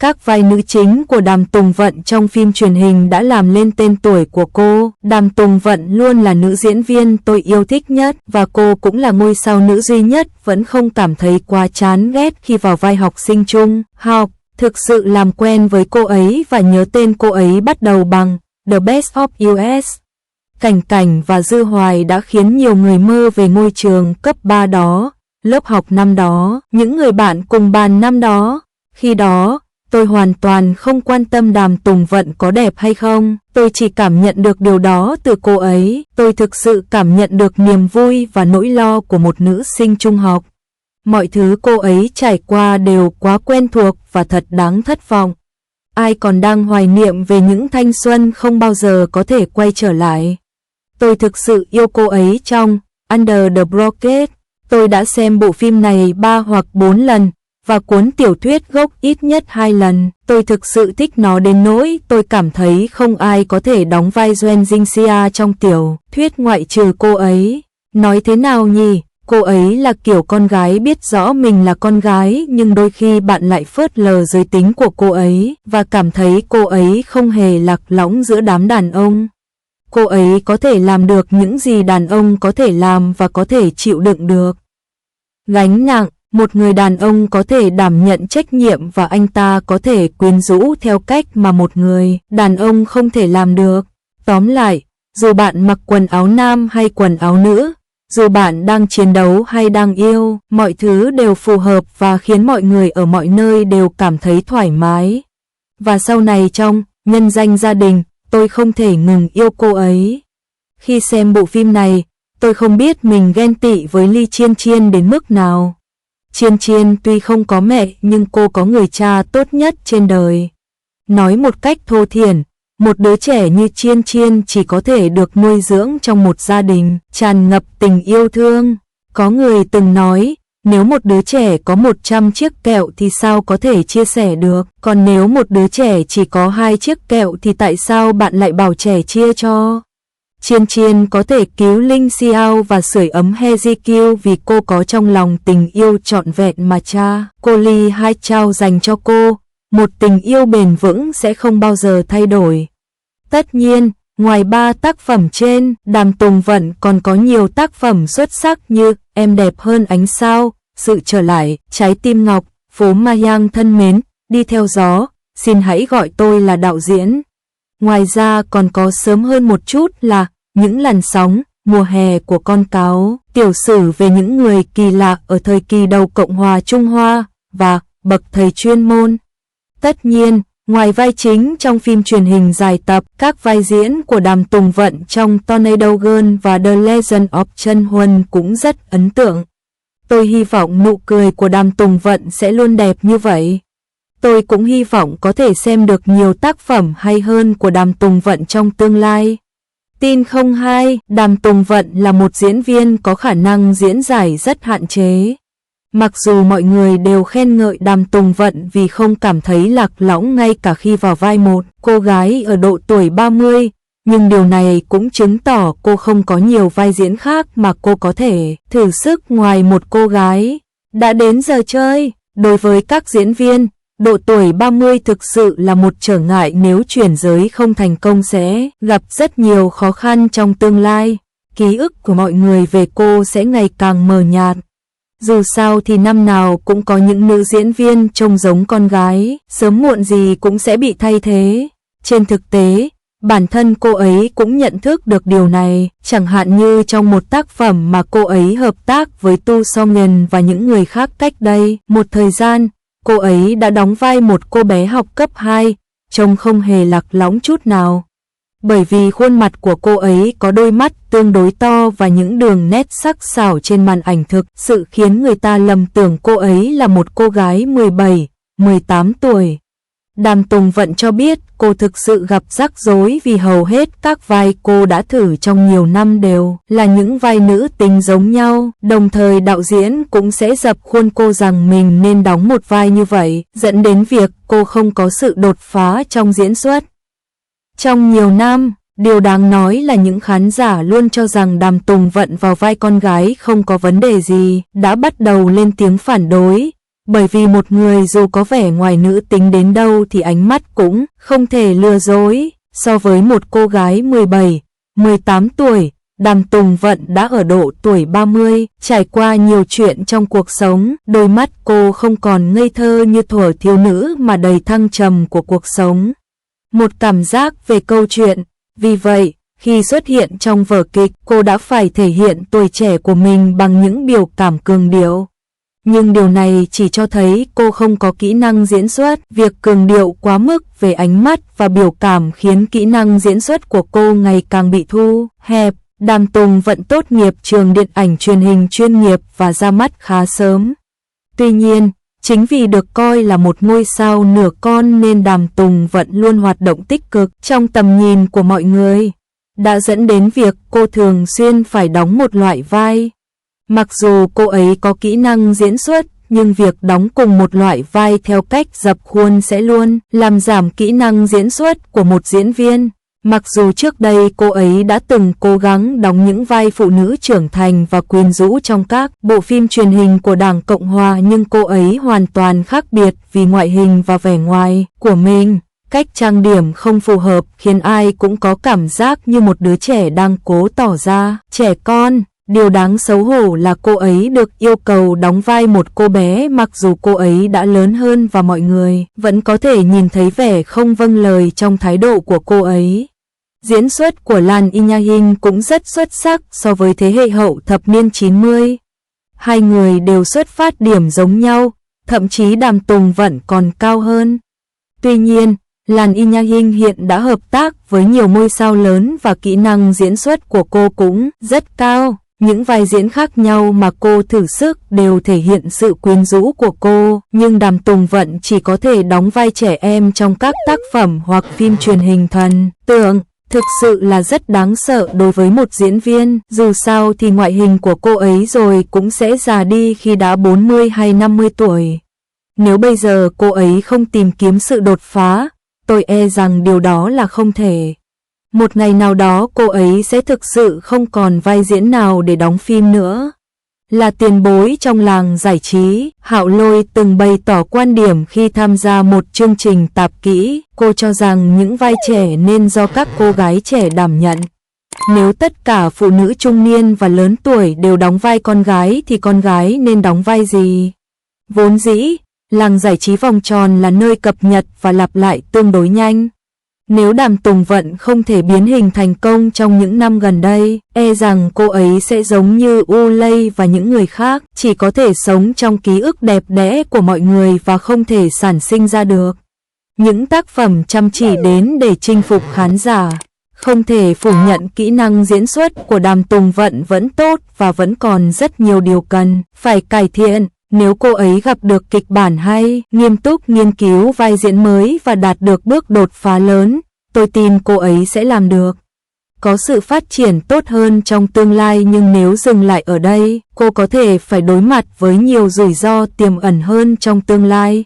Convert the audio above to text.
các vai nữ chính của Đàm Tùng Vận trong phim truyền hình đã làm lên tên tuổi của cô. Đàm Tùng Vận luôn là nữ diễn viên tôi yêu thích nhất và cô cũng là ngôi sao nữ duy nhất vẫn không cảm thấy quá chán ghét khi vào vai học sinh trung học. Thực sự làm quen với cô ấy và nhớ tên cô ấy bắt đầu bằng The Best of US. Cảnh Cảnh và Dư Hoài đã khiến nhiều người mơ về ngôi trường cấp 3 đó, lớp học năm đó, những người bạn cùng bàn năm đó. Khi đó, tôi hoàn toàn không quan tâm Đàm Tùng Vận có đẹp hay không, tôi chỉ cảm nhận được điều đó từ cô ấy, tôi thực sự cảm nhận được niềm vui và nỗi lo của một nữ sinh trung học. Mọi thứ cô ấy trải qua đều quá quen thuộc và thật đáng thất vọng. Ai còn đang hoài niệm về những thanh xuân không bao giờ có thể quay trở lại. Tôi thực sự yêu cô ấy trong Under the Blockade. Tôi đã xem bộ phim này 3 hoặc 4 lần và cuốn tiểu thuyết gốc ít nhất 2 lần. Tôi thực sự thích nó đến nỗi tôi cảm thấy không ai có thể đóng vai Gwen Jinxia trong tiểu thuyết ngoại trừ cô ấy. Nói thế nào nhỉ? Cô ấy là kiểu con gái biết rõ mình là con gái nhưng đôi khi bạn lại phớt lờ giới tính của cô ấy và cảm thấy cô ấy không hề lạc lõng giữa đám đàn ông. Cô ấy có thể làm được những gì đàn ông có thể làm và có thể chịu đựng được gánh nặng. Một người đàn ông có thể đảm nhận trách nhiệm và anh ta có thể quyến rũ theo cách mà một người đàn ông không thể làm được. Tóm lại, dù bạn mặc quần áo nam hay quần áo nữ, dù bạn đang chiến đấu hay đang yêu, mọi thứ đều phù hợp và khiến mọi người ở mọi nơi đều cảm thấy thoải mái. Và sau này trong Nhân danh gia đình, tôi không thể ngừng yêu cô ấy. Khi xem bộ phim này, tôi không biết mình ghen tị với Ly Chiên Chiên đến mức nào. Chiên Chiên tuy không có mẹ nhưng cô có người cha tốt nhất trên đời. Nói một cách thô thiển, một đứa trẻ như Chiên Chiên chỉ có thể được nuôi dưỡng trong một gia đình tràn ngập tình yêu thương. Có người từng nói, nếu một đứa trẻ có 100 chiếc kẹo thì sao có thể chia sẻ được, còn nếu một đứa trẻ chỉ có 2 chiếc kẹo thì tại sao bạn lại bảo trẻ chia cho? Chiên Chiên có thể cứu Linh Xiao và sưởi ấm Hezekiel vì cô có trong lòng tình yêu trọn vẹn mà cha cô Ly Hai trao dành cho cô, một tình yêu bền vững sẽ không bao giờ thay đổi. Tất nhiên, ngoài 3 tác phẩm trên, Đàm Tùng Vận còn có nhiều tác phẩm xuất sắc như Em đẹp hơn ánh sao, Sự trở lại, Trái tim ngọc, Phố Mayang thân mến, Đi theo gió, Xin hãy gọi tôi là đạo diễn. Ngoài ra còn có sớm hơn một chút là Những làn sóng, Mùa hè của con cáo, tiểu sử về những người kỳ lạ ở thời kỳ đầu Cộng hòa Trung Hoa và Bậc thầy chuyên môn. Tất nhiên, ngoài vai chính trong phim truyền hình dài tập, các vai diễn của Đàm Tùng Vận trong Tornado Girl và The Legend of Chân Huân cũng rất ấn tượng. Tôi hy vọng nụ cười của Đàm Tùng Vận sẽ luôn đẹp như vậy. Tôi cũng hy vọng có thể xem được nhiều tác phẩm hay hơn của Đàm Tùng Vận trong tương lai. Tin không hai, Đàm Tùng Vận là một diễn viên có khả năng diễn giải rất hạn chế. Mặc dù mọi người đều khen ngợi Đàm Tùng Vận vì không cảm thấy lạc lõng ngay cả khi vào vai một cô gái ở độ tuổi 30, nhưng điều này cũng chứng tỏ cô không có nhiều vai diễn khác mà cô có thể thử sức ngoài một cô gái. Đã đến giờ chơi, đối với các diễn viên, độ tuổi 30 thực sự là một trở ngại, nếu chuyển giới không thành công sẽ gặp rất nhiều khó khăn trong tương lai. Ký ức của mọi người về cô sẽ ngày càng mờ nhạt. Dù sao thì năm nào cũng có những nữ diễn viên trông giống con gái, sớm muộn gì cũng sẽ bị thay thế. Trên thực tế, bản thân cô ấy cũng nhận thức được điều này, chẳng hạn như trong một tác phẩm mà cô ấy hợp tác với Tu Song Ngân và những người khác cách đây một thời gian, cô ấy đã đóng vai một cô bé học cấp 2, trông không hề lạc lõng chút nào. Bởi vì khuôn mặt của cô ấy có đôi mắt tương đối to và những đường nét sắc sảo trên màn ảnh thực sự khiến người ta lầm tưởng cô ấy là một cô gái 17, 18 tuổi. Đàm Tùng Vận cho biết cô thực sự gặp rắc rối vì hầu hết các vai cô đã thử trong nhiều năm đều là những vai nữ tính giống nhau, đồng thời đạo diễn cũng sẽ dập khuôn cô rằng mình nên đóng một vai như vậy, dẫn đến việc cô không có sự đột phá trong diễn xuất. Trong nhiều năm, điều đáng nói là những khán giả luôn cho rằng Đàm Tùng Vận vào vai con gái không có vấn đề gì, đã bắt đầu lên tiếng phản đối. Bởi vì một người dù có vẻ ngoài nữ tính đến đâu thì ánh mắt cũng không thể lừa dối. So với một cô gái 17, 18 tuổi, Đàm Tùng Vận đã ở độ tuổi 30, trải qua nhiều chuyện trong cuộc sống, đôi mắt cô không còn ngây thơ như thuở thiếu nữ mà đầy thăng trầm của cuộc sống. Một cảm giác về câu chuyện, vì vậy, khi xuất hiện trong vở kịch, cô đã phải thể hiện tuổi trẻ của mình bằng những biểu cảm cường điệu. Nhưng điều này chỉ cho thấy cô không có kỹ năng diễn xuất, việc cường điệu quá mức về ánh mắt và biểu cảm khiến kỹ năng diễn xuất của cô ngày càng bị thu hẹp. Đàm Tùng Vận tốt nghiệp trường điện ảnh truyền hình chuyên nghiệp và ra mắt khá sớm. Tuy nhiên, chính vì được coi là một ngôi sao nửa con nên Đàm Tùng Vận luôn hoạt động tích cực trong tầm nhìn của mọi người, đã dẫn đến việc cô thường xuyên phải đóng một loại vai. Mặc dù cô ấy có kỹ năng diễn xuất, nhưng việc đóng cùng một loại vai theo cách dập khuôn sẽ luôn làm giảm kỹ năng diễn xuất của một diễn viên. Mặc dù trước đây cô ấy đã từng cố gắng đóng những vai phụ nữ trưởng thành và quyến rũ trong các bộ phim truyền hình của Đảng Cộng Hòa, nhưng cô ấy hoàn toàn khác biệt vì ngoại hình và vẻ ngoài của mình. Cách trang điểm không phù hợp khiến ai cũng có cảm giác như một đứa trẻ đang cố tỏ ra trẻ con. Điều đáng xấu hổ là cô ấy được yêu cầu đóng vai một cô bé mặc dù cô ấy đã lớn hơn và mọi người vẫn có thể nhìn thấy vẻ không vâng lời trong thái độ của cô ấy. Diễn xuất của Lan Y Nha Hinh cũng rất xuất sắc so với thế hệ hậu thập niên 90. Hai người đều xuất phát điểm giống nhau, thậm chí Đàm Tùng Vận còn cao hơn. Tuy nhiên, Lan Y Nha Hinh hiện đã hợp tác với nhiều ngôi sao lớn và kỹ năng diễn xuất của cô cũng rất cao. Những vai diễn khác nhau mà cô thử sức đều thể hiện sự quyến rũ của cô, nhưng Đàm Tùng Vận chỉ có thể đóng vai trẻ em trong các tác phẩm hoặc phim truyền hình thần tượng. Thực sự là rất đáng sợ đối với một diễn viên, dù sao thì ngoại hình của cô ấy rồi cũng sẽ già đi khi đã 40 hay 50 tuổi. Nếu bây giờ cô ấy không tìm kiếm sự đột phá, tôi e rằng điều đó là không thể. Một ngày nào đó cô ấy sẽ thực sự không còn vai diễn nào để đóng phim nữa. Là tiền bối trong làng giải trí, Hạo Lôi từng bày tỏ quan điểm khi tham gia một chương trình tạp kỹ. Cô cho rằng những vai trẻ nên do các cô gái trẻ đảm nhận. Nếu tất cả phụ nữ trung niên và lớn tuổi đều đóng vai con gái thì con gái nên đóng vai gì? Vốn dĩ, làng giải trí vòng tròn là nơi cập nhật và lặp lại tương đối nhanh. Nếu Đàm Tùng Vận không thể biến hình thành công trong những năm gần đây, e rằng cô ấy sẽ giống như U Lây và những người khác, chỉ có thể sống trong ký ức đẹp đẽ của mọi người và không thể sản sinh ra được những tác phẩm chăm chỉ đến để chinh phục khán giả. Không thể phủ nhận kỹ năng diễn xuất của Đàm Tùng Vận vẫn tốt và vẫn còn rất nhiều điều cần phải cải thiện. Nếu cô ấy gặp được kịch bản hay, nghiêm túc nghiên cứu vai diễn mới và đạt được bước đột phá lớn, tôi tin cô ấy sẽ làm được. Có sự phát triển tốt hơn trong tương lai, nhưng nếu dừng lại ở đây, cô có thể phải đối mặt với nhiều rủi ro tiềm ẩn hơn trong tương lai.